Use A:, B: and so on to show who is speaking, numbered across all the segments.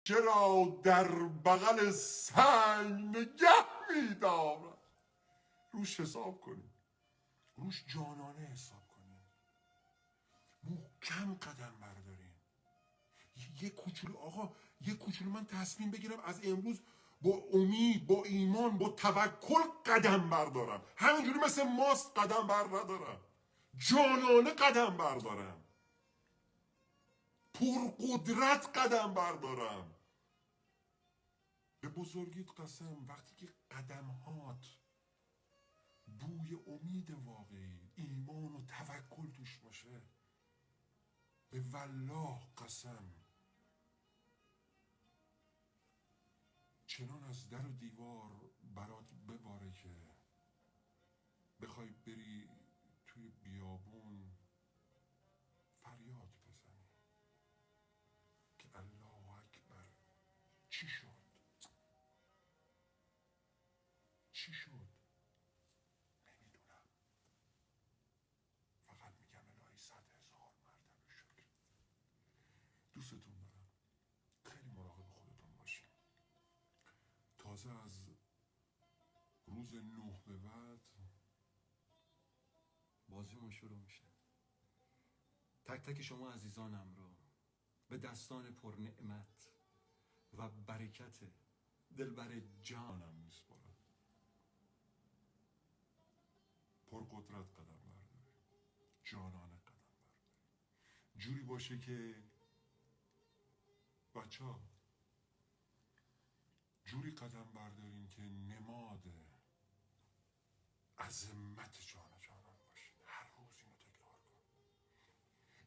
A: چرا در بغل سنگ نگه می‌دارم. روش حساب کنیم، روش جانانه حساب کنیم، محکم قدم برداریم. یه کوچولو آقا، یه کوچولو من تصمیم بگیرم از امروز با امید، با ایمان، با توکل قدم بردارم، همینجوری مثل ماست قدم بر ندارم، جانانه قدم بردارم، پرقدرت قدم بردارم. به بزرگیت قسم، وقتی که قدمهات بوی امید واقعی، ایمان و توکل توش باشه، به والله قسم چنان از در و دیوار برات بباره که بخوای بری توی بیابون فریاد بزنی که الله اکبر. چی شد؟ چی شد؟ نمیدونم. فقط میگم الهی 100,000 مرتبه شکر. دوستتون دارم. خیلی مراقب خودتون باشین. تازه از روز 9 به بعد بازیمون شروع میشه. تک تک شما عزیزانم رو به دستان پر نعمت و برکت دلبر جانم میسپارم. پر قدرت قدم برداریم، جانانه قدم برداریم، جوری باشه که بچه ها جوری قدم برداریم که نماد عظمت جانان باشین. هر روز اینو تکرار کن.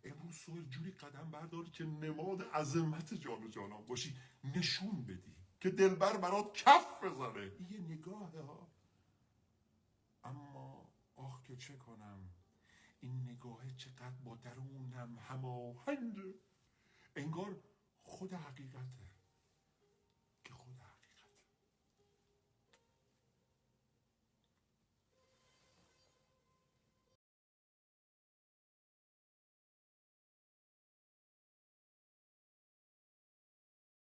A: امروز صبح جوری قدم بردار که نماد عظمت جانان باشی، نشون بدی که دلبر برات کف بزنه. این یه نگاهه ها، اما آخ که چه کنم، این نگاهه چقدر با درونم هماهنگه، انگار خود حقیقته.